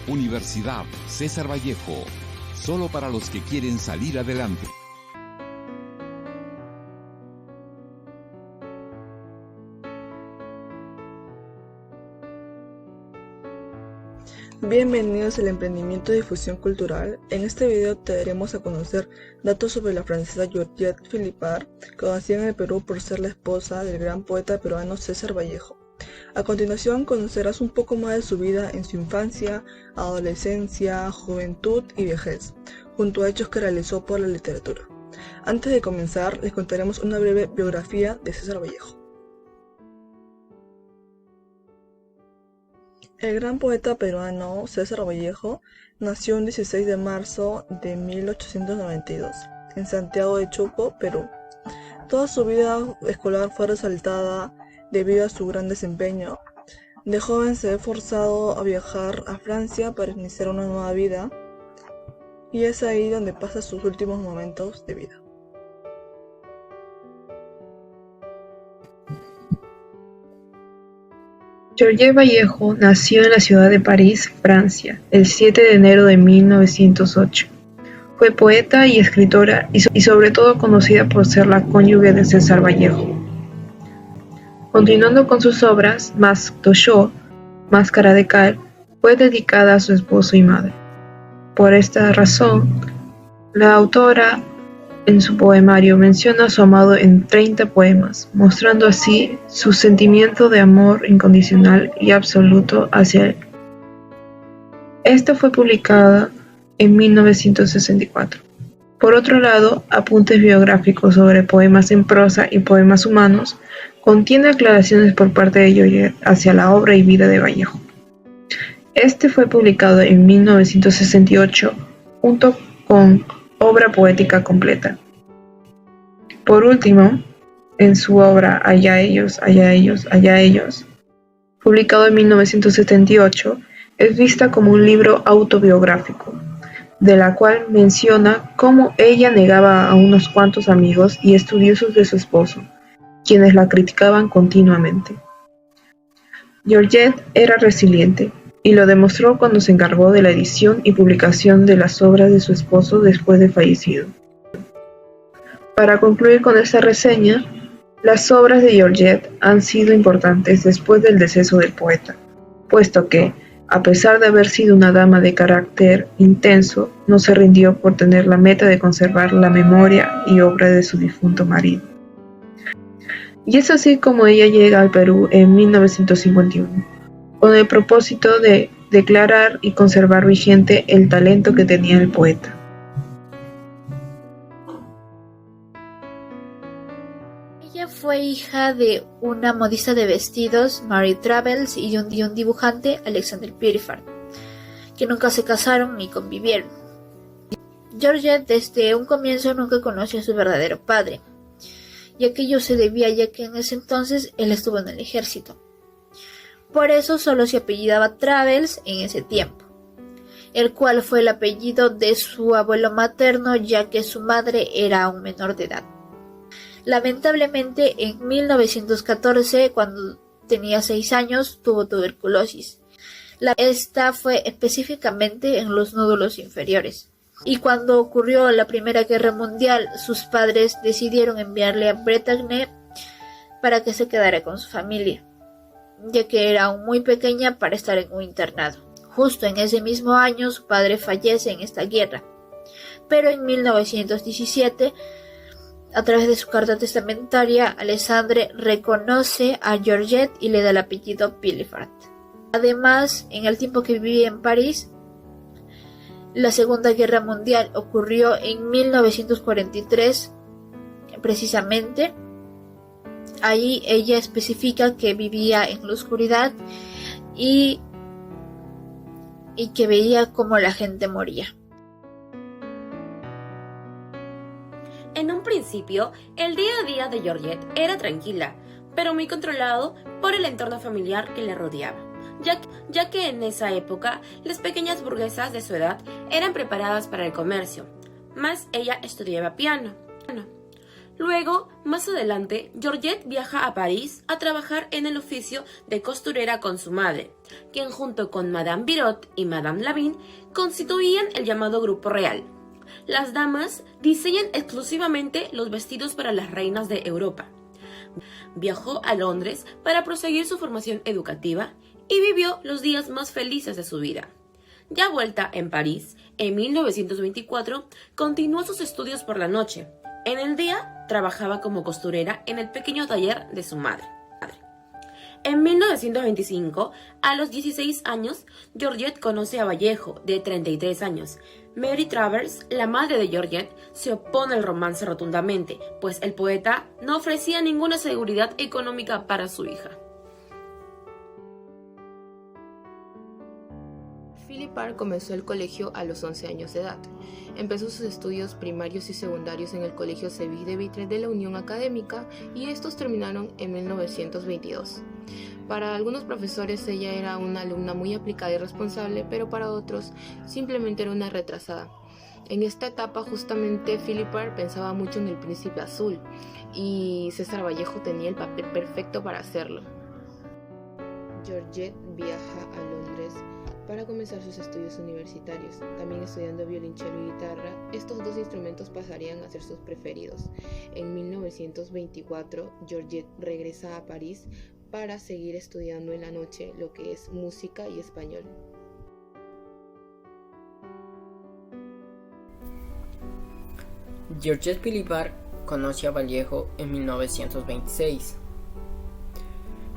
Universidad César Vallejo, solo para los que quieren salir adelante. Bienvenidos al Emprendimiento de Difusión Cultural. En este video te daremos a conocer datos sobre la francesa Georgette Philippard, conocida en el Perú por ser la esposa del gran poeta peruano César Vallejo. A continuación conocerás un poco más de su vida en su infancia, adolescencia, juventud y vejez, junto a hechos que realizó por la literatura. Antes de comenzar, les contaremos una breve biografía de César Vallejo. El gran poeta peruano César Vallejo nació el 16 de marzo de 1892 en Santiago de Chuco, Perú. Toda su vida escolar fue resaltada debido a su gran desempeño. De joven se ve forzado a viajar a Francia para iniciar una nueva vida, y es ahí donde pasa sus últimos momentos de vida. Georgette Vallejo nació en la ciudad de París, Francia, el 7 de enero de 1908. Fue poeta y escritora y sobre todo conocida por ser la cónyuge de César Vallejo. Continuando con sus obras, Masque de Joie, Máscara de Cal, fue dedicada a su esposo y madre. Por esta razón, la autora en su poemario menciona a su amado en 30 poemas, mostrando así su sentimiento de amor incondicional y absoluto hacia él. Esta fue publicada en 1964. Por otro lado, Apuntes biográficos sobre poemas en prosa y poemas humanos contiene aclaraciones por parte de Georgette hacia la obra y vida de Vallejo. Este fue publicado en 1968 junto con Obra poética completa. Por último, en su obra Allá ellos, allá ellos, allá ellos, publicado en 1978, es vista como un libro autobiográfico, de la cual menciona cómo ella negaba a unos cuantos amigos y estudiosos de su esposo, quienes la criticaban continuamente. Georgette era resiliente, y lo demostró cuando se encargó de la edición y publicación de las obras de su esposo después de fallecido. Para concluir con esta reseña, las obras de Georgette han sido importantes después del deceso del poeta, puesto que, a pesar de haber sido una dama de carácter intenso, no se rindió por tener la meta de conservar la memoria y obra de su difunto marido. Y es así como ella llega al Perú en 1951. Con el propósito de declarar y conservar vigente el talento que tenía el poeta. Ella fue hija de una modista de vestidos, Mary Travels, y un dibujante, Alexander Philippard, que nunca se casaron ni convivieron. Georgette desde un comienzo nunca conoció a su verdadero padre, y aquello se debía ya que en ese entonces él estuvo en el ejército. Por eso solo se apellidaba Travels en ese tiempo, el cual fue el apellido de su abuelo materno ya que su madre era aún menor de edad. Lamentablemente en 1914, cuando tenía 6 años, tuvo tuberculosis. Esta fue específicamente en los nódulos inferiores. Y cuando ocurrió la Primera Guerra Mundial, sus padres decidieron enviarle a Bretagne para que se quedara con su familia, ya que era aún muy pequeña para estar en un internado. Justo en ese mismo año su padre fallece en esta guerra, pero en 1917, a través de su carta testamentaria, Alexandre reconoce a Georgette y le da el apellido Philippard. Además, en el tiempo que vivía en París, la Segunda Guerra Mundial ocurrió en 1943, precisamente. Ahí ella especifica que vivía en la oscuridad y que veía cómo la gente moría. En un principio, el día a día de Georgette era tranquila, pero muy controlado por el entorno familiar que le rodeaba, ya que en esa época las pequeñas burguesas de su edad eran preparadas para el comercio, más ella estudiaba piano. Luego, más adelante, Georgette viaja a París a trabajar en el oficio de costurera con su madre, quien junto con Madame Birot y Madame Lavigne constituían el llamado Grupo Real. Las damas diseñan exclusivamente los vestidos para las reinas de Europa. Viajó a Londres para proseguir su formación educativa y vivió los días más felices de su vida. Ya vuelta en París, en 1924, continuó sus estudios por la noche. En el día, trabajaba como costurera en el pequeño taller de su madre. En 1925, a los 16 años, Georgette conoce a Vallejo, de 33 años. Mary Travers, la madre de Georgette, se opone al romance rotundamente, pues el poeta no ofrecía ninguna seguridad económica para su hija. Philippard comenzó el colegio a los 11 años de edad. Empezó sus estudios primarios y secundarios en el Colegio Séville de Vitre de la Unión Académica y estos terminaron en 1922. Para algunos profesores ella era una alumna muy aplicada y responsable, pero para otros simplemente era una retrasada. En esta etapa justamente Philippard pensaba mucho en el Príncipe Azul y César Vallejo tenía el papel perfecto para hacerlo. Georgette viaja a Londres para comenzar sus estudios universitarios, también estudiando violonchelo y guitarra. Estos dos instrumentos pasarían a ser sus preferidos. En 1924, Georgette regresa a París para seguir estudiando en la noche lo que es música y español. Georgette Philippard conoció a Vallejo en 1926,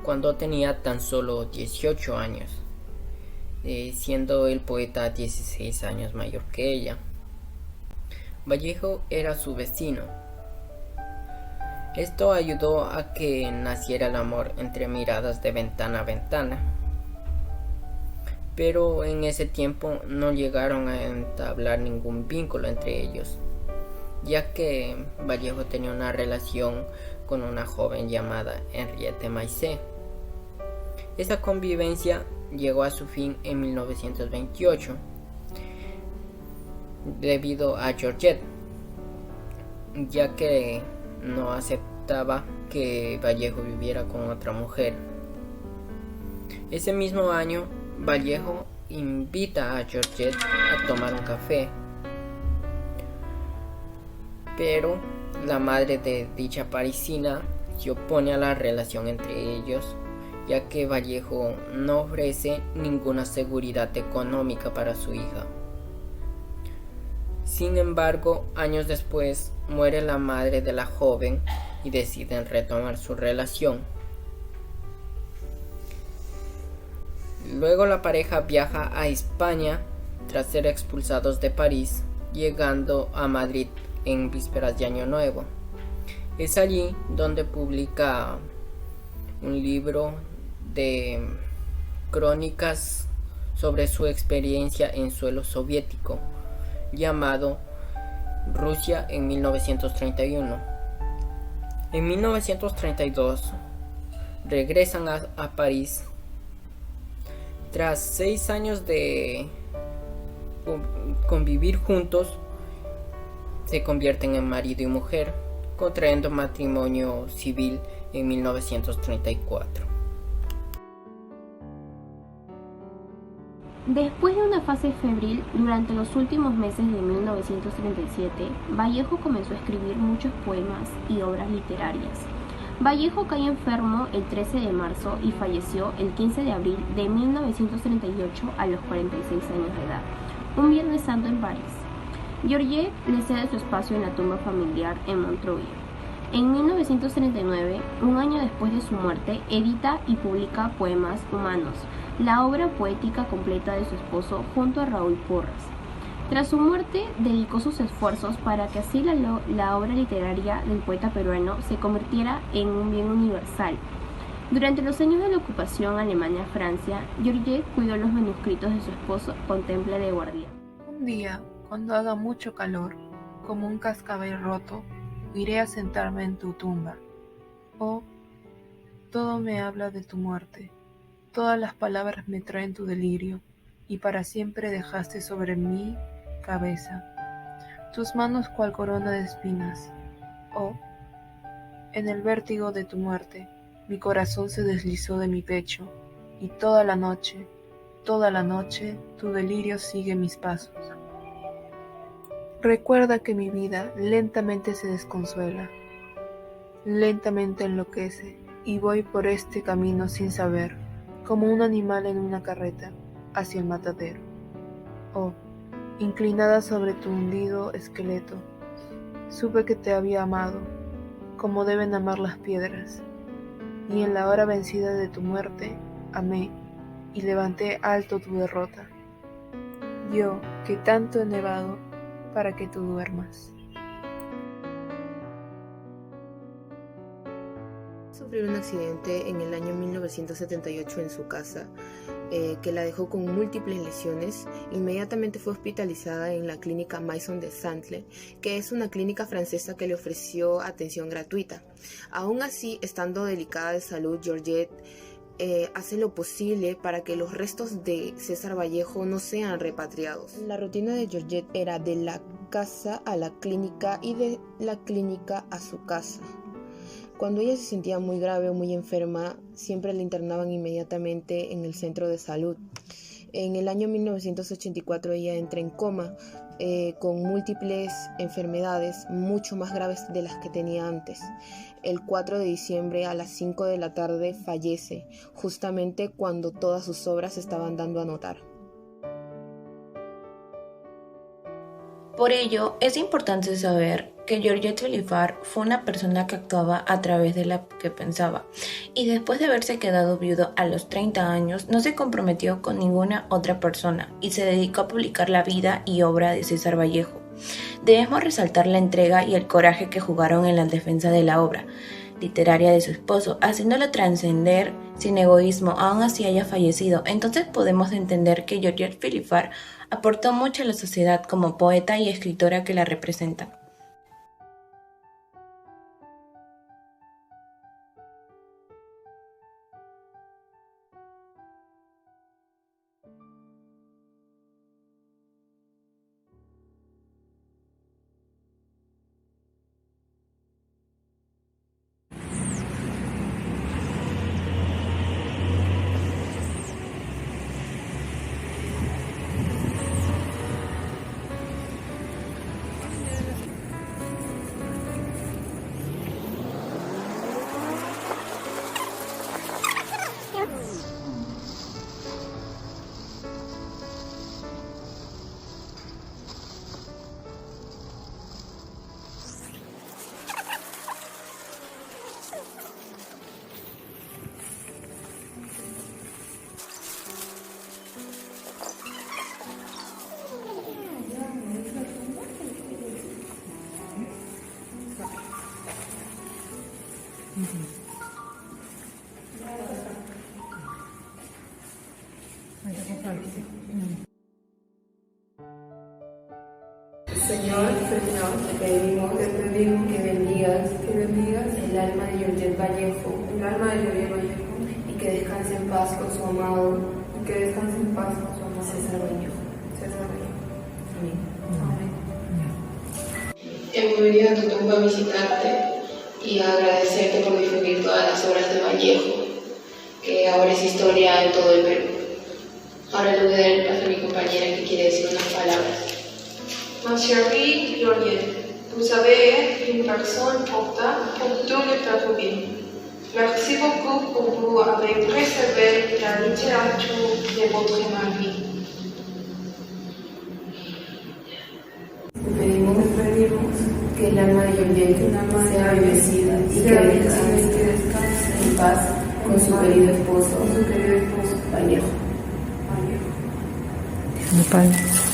cuando tenía tan solo 18 años, siendo el poeta 16 años mayor que ella. Vallejo era su vecino. Esto ayudó a que naciera el amor entre miradas de ventana a ventana, pero en ese tiempo no llegaron a entablar ningún vínculo entre ellos, ya que Vallejo tenía una relación con una joven llamada Henriette Maisset. Esa convivencia llegó a su fin en 1928 debido a Georgette, ya que no aceptaba que Vallejo viviera con otra mujer. Ese mismo año, Vallejo invita a Georgette a tomar un café, pero la madre de dicha parisina se opone a la relación entre ellos, ya que Vallejo no ofrece ninguna seguridad económica para su hija. Sin embargo, años después muere la madre de la joven y deciden retomar su relación. Luego la pareja viaja a España tras ser expulsados de París, llegando a Madrid en vísperas de Año Nuevo. Es allí donde publica un libro de crónicas sobre su experiencia en suelo soviético, llamado Rusia en 1931. En 1932 regresan a París. Tras 6 años de convivir juntos, se convierten en marido y mujer, contrayendo matrimonio civil en 1934. Después de una fase febril, durante los últimos meses de 1937, Vallejo comenzó a escribir muchos poemas y obras literarias. Vallejo cayó enfermo el 13 de marzo y falleció el 15 de abril de 1938 a los 46 años de edad, un Viernes Santo en París. Georgette le cede su espacio en la tumba familiar en Montreuil. En 1939, un año después de su muerte, edita y publica Poemas Humanos, la obra poética completa de su esposo junto a Raúl Porras. Tras su muerte, dedicó sus esfuerzos para que así la obra literaria del poeta peruano se convirtiera en un bien universal. Durante los años de la ocupación Alemania-Francia, Georgette cuidó los manuscritos de su esposo con temple de guardián. Un día, cuando haga mucho calor, como un cascabel roto, iré a sentarme en tu tumba. Oh, todo me habla de tu muerte. Todas las palabras me traen tu delirio, y para siempre dejaste sobre mi cabeza tus manos cual corona de espinas. Oh, en el vértigo de tu muerte, mi corazón se deslizó de mi pecho, y toda la noche, tu delirio sigue mis pasos. Recuerda que mi vida lentamente se desconsuela, lentamente enloquece, y voy por este camino sin saber, como un animal en una carreta, hacia el matadero. Oh, inclinada sobre tu hundido esqueleto, supe que te había amado, como deben amar las piedras, y en la hora vencida de tu muerte, amé, y levanté alto tu derrota. Yo, que tanto he nevado, para que tú duermas. Sufrió un accidente en el año 1978 en su casa, que la dejó con múltiples lesiones. Inmediatamente fue hospitalizada en la clínica Maison de Saint-Lô, que es una clínica francesa que le ofreció atención gratuita. Aún así, estando delicada de salud, Georgette hace lo posible para que los restos de César Vallejo no sean repatriados. La rutina de Georgette era de la casa a la clínica y de la clínica a su casa. Cuando ella se sentía muy grave o muy enferma, siempre la internaban inmediatamente en el centro de salud. En el año 1984 ella entra en coma con múltiples enfermedades mucho más graves de las que tenía antes. El 4 de diciembre a las 5 de la tarde fallece, justamente cuando todas sus obras estaban dando a notar. Por ello, es importante saber que Georgette Philippard fue una persona que actuaba a través de la que pensaba, y después de haberse quedado viudo a los 30 años, no se comprometió con ninguna otra persona y se dedicó a publicar la vida y obra de César Vallejo. Debemos resaltar la entrega y el coraje que jugaron en la defensa de la obra literaria de su esposo, haciéndolo trascender sin egoísmo, aún así haya fallecido. Entonces podemos entender que Georgette Philippard aportó mucho a la sociedad como poeta y escritora que la representan. Señor, te pedimos que bendigas el alma de Georgette Vallejo, y que descanse en paz con su amado, César Vallejo. Amén. Hemos venido a tu tumba a visitarte y a agradecerte por difundir todas las obras de Vallejo, que ahora es historia en todo el Perú. Ahora le voy a dar el paso a mi compañera que quiere decir unas palabras. Ma chérie Georgette, vous avez une personne importante pour tout le Pérou. Merci beaucoup pour vous avoir préservé la littérature de votre mari. Te pedimos que el alma de Georgette sea bendecida y que descanse en paz con su querido esposo Vallejo. Padre.